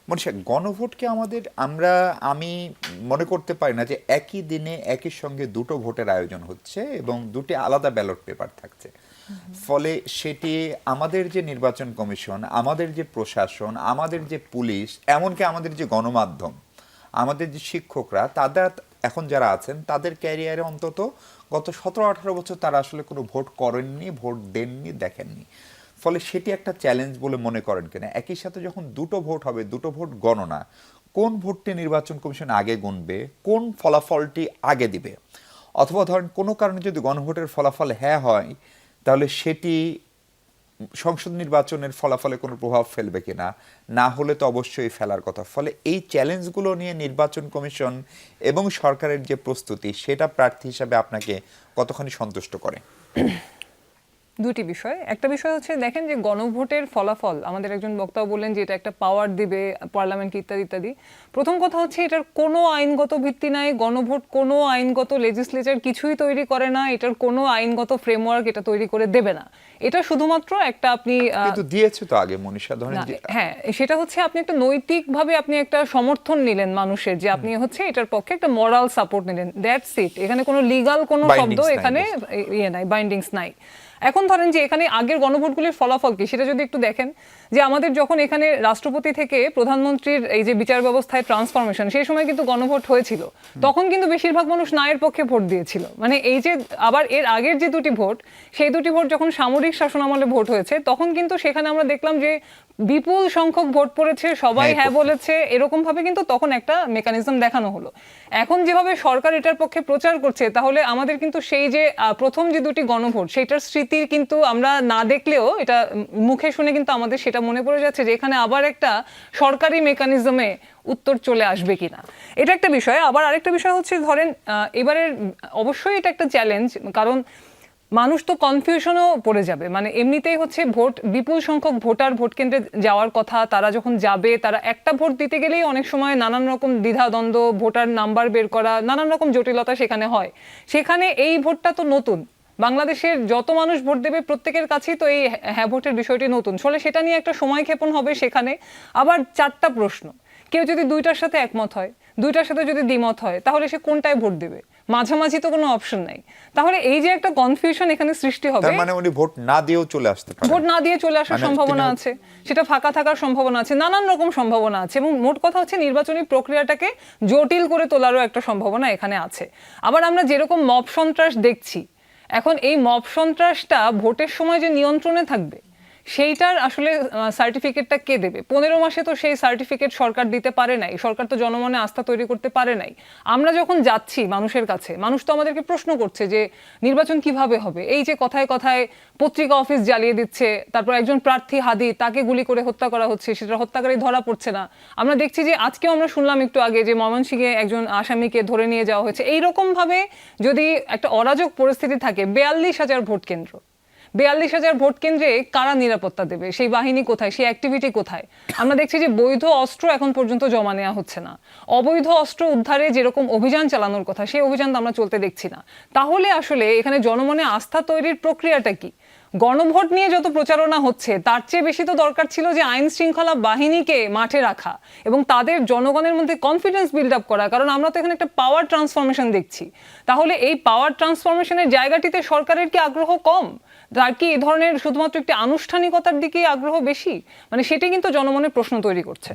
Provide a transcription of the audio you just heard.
মনীষা, গণভোটকে আমি মনে করতে পারি না যে একই দিনে একই সঙ্গে দুটো ভোটের আয়োজন হচ্ছে এবং দুটি আলাদা ব্যালট পেপার থাকছে। ফলে সেটি আমাদের যে নির্বাচন কমিশন, আমাদের যে প্রশাসন, আমাদের যে পুলিশ, এমনকি আমাদের যে গণমাধ্যম, আমাদের যে শিক্ষকরা, তাদের এখন যারা আছেন তাদের ক্যারিয়ারে অন্তত গত 17-18 বছর তারা আসলে কোনো ভোট করেননি, ভোট দেননি, দেখেননি। ফলে সেটি একটা চ্যালেঞ্জ বলে মনে করেন কিনা? একই সাথে যখন দুটো ভোট হবে, দুটো ভোট গণনা, কোন ভোটটি নির্বাচন কমিশন আগে গুনবে, কোন ফলাফলটি আগে দিবে? অথবা ধরেন কোনো কারণে যদি গণভোটের ফলাফল হ্যাঁ হয়, তাহলে সেটি সংসদ নির্বাচনের ফলাফলে কোনো প্রভাব ফেলবে কিনা, না হলে তো অবশ্যই ফেলার কথা। ফলে এই চ্যালেঞ্জগুলো নিয়ে নির্বাচন কমিশন এবং সরকারের যে প্রস্তুতি, সেটা প্রার্থী হিসাবে আপনাকে কতখানি সন্তুষ্ট করে? দুটি বিষয়। একটা বিষয় হচ্ছে, দেখেন যে গণভোটের ফলাফল, আমাদের একজন বক্তাও বললেন যে এটা একটা পাওয়ার দিবে পার্লামেন্ট ইত্যাদি ইত্যাদি। প্রথম কথা হচ্ছে, এটার কোনো আইনগত ভিত্তি নাই। গণভোট কোনো আইনগত লেজিসলেচার কিছুই তৈরি করে না, এটার কোনো আইনগত ফ্রেমওয়ার্ক এটা তৈরি করে দেবে না। এটা শুধুমাত্র একটা আপনি কিন্তু দিয়েছে তো আগে মনীষা, ধরেন যে হ্যাঁ, সেটা হচ্ছে আপনি একটা নৈতিকভাবে আপনি একটা সমর্থন নিলেন মানুষের, যে আপনি হচ্ছে এটার পক্ষে একটা মরাল সাপোর্ট নিলেন, দ্যাটস ইট। এখানে কোনো লিগাল কোনো শব্দ এখানে নাই, বাইন্ডিংস নাই। এখন ধরেন যে এখানে আগের গণভোটগুলির ফলাফল কি সেটা যদি একটু দেখেন, যে আমাদের যখন এখানে রাষ্ট্রপতি থেকে প্রধানমন্ত্রীর এই যে বিচার ব্যবস্থায় ট্রান্সফরমেশন, সেই সময় কিন্তু গণভোট হয়েছিল। তখন কিন্তু বেশিরভাগ মানুষ নায়ের পক্ষে ভোট দিয়েছিল। মানে এই যে আবার এর আগের যে দুটি ভোট, সেই দুটি ভোট যখন সামরিক শাসনামলে ভোট হয়েছে, তখন কিন্তু সেখানে আমরা দেখলাম যে বিপুল সংখ্যক ভোট পড়েছে, সবাই হ্যাঁ বলেছে, এরকম ভাবে কিন্তু তখন একটা মেকানিজম দেখানো হলো। এখন যেভাবে সরকার এটার পক্ষে প্রচার করছে, তাহলে আমাদের কিন্তু সেই যে প্রথম যে দুটি গণভোট, সেটার স্মৃতি কিন্তু আমরা না দেখলেও এটা মুখে শুনে কিন্তু আমাদের সেটা মনে পড়ে যাচ্ছে যে এখানে আবার একটা সরকারি মেকানিজমে উত্তর চলে আসবে কিনা, এটা একটা বিষয়। আবার আরেকটা বিষয় হচ্ছে, ধরেন এবারের অবশ্যই এটা একটা চ্যালেঞ্জ, কারণ মানুষ তো কনফিউশনও পড়ে যাবে। মানে এমনিতেই হচ্ছে ভোট, বিপুল সংখ্যক ভোটার ভোট কেন্দ্রে যাওয়ার কথা, তারা যখন যাবে, তারা একটা ভোট দিতে গেলেই অনেক সময় নানান রকম দ্বিধাদ্বন্দ্ব, ভোটার নাম্বার বের করা, নানান রকম জটিলতা সেখানে হয়। সেখানে এই ভোটটা তো নতুন, বাংলাদেশের যত মানুষ ভোট দেবে প্রত্যেকের কাছেই তো এই হ্যাঁ ভোটের বিষয়টি নতুন। ফলে সেটা নিয়ে একটা সময় ক্ষেপণ হবে সেখানে। আবার চারটা প্রশ্ন, কেউ যদি দুইটার সাথে একমত হয়, দুইটার সাথে যদি দ্বিমত হয়, তাহলে সে কোনটায় ভোট দেবে? মাঝামাঝি তো কোনো অপশন নাই। তাহলে এই যে একটা কনফিউশন এখানে সৃষ্টি হবে, তার মানে উনি ভোট না দিয়েও চলে আসতে পারেন, ভোট না দিয়ে চলে আসার সম্ভাবনা আছে, সেটা ফাঁকা থাকার সম্ভাবনা আছে, নানান রকম সম্ভাবনা আছে। এবং মোট কথা হচ্ছে নির্বাচনী প্রক্রিয়াটাকে জটিল করে তোলারও একটা সম্ভাবনা এখানে আছে। আবার আমরা যেরকম মব সন্ত্রাস দেখছি, এখন এই মব সন্ত্রাসটা ভোটের সময় যে নিয়ন্ত্রণে থাকবে, সেইটার আসলে সার্টিফিকেটটা কে দেবে? 15 মাসে তো সেই সার্টিফিকেট সরকার দিতে পারে নাই, সরকার তো জনমনে আস্থা তৈরি করতে পারে নাই। আমরা যখন যাচ্ছি মানুষের কাছে, মানুষ তো আমাদেরকে প্রশ্ন করছে যে নির্বাচন কিভাবে হবে। এই যে কথায় কথায় পত্রিকা অফিস জ্বালিয়ে দিচ্ছে, তারপর একজন প্রার্থী হাদি, তাকে গুলি করে হত্যা করা হচ্ছে, সেটা হত্যাকারী ধরা পড়ছে না। আমরা দেখছি যে আজকেও আমরা শুনলাম একটু আগে যে ময়মনসিংহে একজন আসামিকে ধরে নিয়ে যাওয়া হয়েছে। এইরকম ভাবে যদি একটা অরাজক পরিস্থিতি থাকে, 42,000 ভোট কেন্দ্র, 42,000 ভোট কেন্দ্রে কারা নিরাপত্তা দেবে? সেই বাহিনী কোথায়? সেই অ্যাক্টিভিটি কোথায়? আমরা দেখছি যে বৈধ অস্ত্র এখন পর্যন্ত জমা নেওয়া হচ্ছে না। অবৈধ অস্ত্র উদ্ধারে যেরকম অভিযান চালানোর কথা, সেই অভিযান তো আমরা চলতে দেখছি না। তাহলে আসলে এখানে জনমনে আস্থা তৈরির প্রক্রিয়াটা কি? গণভোট নিয়ে যত প্রচারণা হচ্ছে, তার চেয়ে বেশি তো দরকার ছিল যে আইন শৃঙ্খলা বাহিনীকে মাঠে রাখা এবং তাদের জনগণের মধ্যে কনফিডেন্স বিল্ড আপ করা। কারণ আমরা তো এখানে একটা পাওয়ার ট্রান্সফরমেশন দেখছি। তাহলে এই পাওয়ার ট্রান্সফরমেশনের জায়গাটিতে সরকারের কি আগ্রহ কম? তার কি এই ধরনের শুধুমাত্র একটি আনুষ্ঠানিকতার দিকেই আগ্রহ বেশি? মানে সেটা কিন্তু জনমনে প্রশ্ন তৈরি করছে।